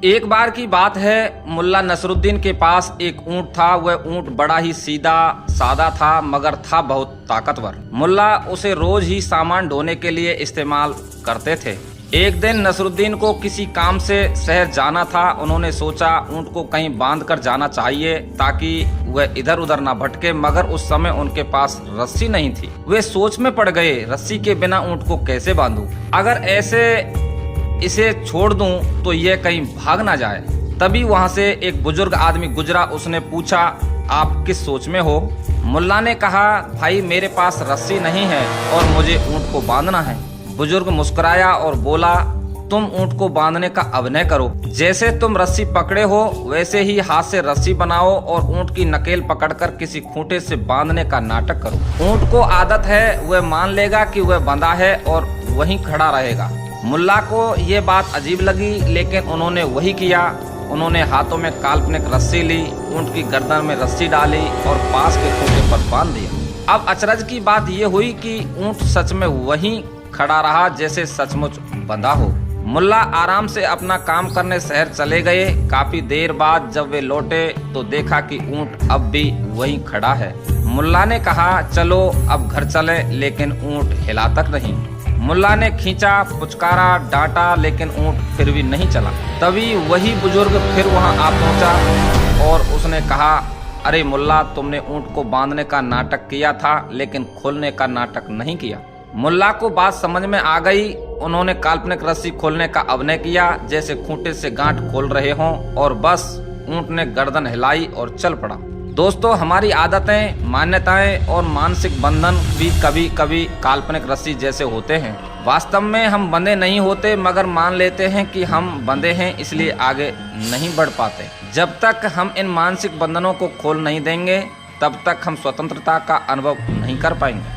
एक बार की बात है, मुल्ला नसरुद्दीन के पास एक ऊंट था। वह ऊंट बड़ा ही सीधा सादा था, मगर था बहुत ताकतवर। मुल्ला उसे रोज ही सामान ढोने के लिए इस्तेमाल करते थे। एक दिन नसरुद्दीन को किसी काम से शहर जाना था। उन्होंने सोचा ऊंट को कहीं बांध कर जाना चाहिए ताकि वह इधर उधर ना भटके, मगर उस समय उनके पास रस्सी नहीं थी। वे सोच में पड़ गए, रस्सी के बिना ऊंट को कैसे बांधूं? अगर ऐसे इसे छोड़ दूं तो ये कहीं भाग ना जाए। तभी वहां से एक बुजुर्ग आदमी गुजरा। उसने पूछा, आप किस सोच में हो? मुल्ला ने कहा, भाई मेरे पास रस्सी नहीं है और मुझे ऊंट को बांधना है। बुजुर्ग मुस्कुराया और बोला, तुम ऊंट को बांधने का अभिनय करो। जैसे तुम रस्सी पकड़े हो वैसे ही हाथ से रस्सी बनाओ और ऊंट की नकेल पकड़कर किसी खूंटे से बांधने का नाटक करो। ऊंट को आदत है, वह मान लेगा कि वह बंधा है और वहीं खड़ा रहेगा। मुल्ला को ये बात अजीब लगी, लेकिन उन्होंने वही किया। उन्होंने हाथों में काल्पनिक रस्सी ली, ऊंट की गर्दन में रस्सी डाली और पास के खूंटे पर बांध दिया। अब अचरज की बात यह हुई कि ऊंट सच में वहीं खड़ा रहा जैसे सचमुच बंधा हो। मुल्ला आराम से अपना काम करने शहर चले गए। काफी देर बाद जब वे लौटे तो देखा कि ऊंट अब भी वहीं खड़ा है। मुल्ला ने कहा, चलो अब घर चले, लेकिन ऊंट हिला तक नहीं। मुल्ला ने खींचा, पुचकारा, डांटा, लेकिन ऊंट फिर भी नहीं चला। तभी वही बुजुर्ग फिर वहां आ पहुंचा और उसने कहा, अरे मुल्ला, तुमने ऊंट को बांधने का नाटक किया था, लेकिन खोलने का नाटक नहीं किया। मुल्ला को बात समझ में आ गई। उन्होंने काल्पनिक रस्सी खोलने का अभिनय किया जैसे खूंटे से गांठ खोल रहे हों, और बस ऊंट ने गर्दन हिलाई और चल पड़ा। दोस्तों, हमारी आदतें, मान्यताएं और मानसिक बंधन भी कभी कभी काल्पनिक रस्सी जैसे होते हैं। वास्तव में हम बंधे नहीं होते, मगर मान लेते हैं कि हम बंधे हैं, इसलिए आगे नहीं बढ़ पाते। जब तक हम इन मानसिक बंधनों को खोल नहीं देंगे, तब तक हम स्वतंत्रता का अनुभव नहीं कर पाएंगे।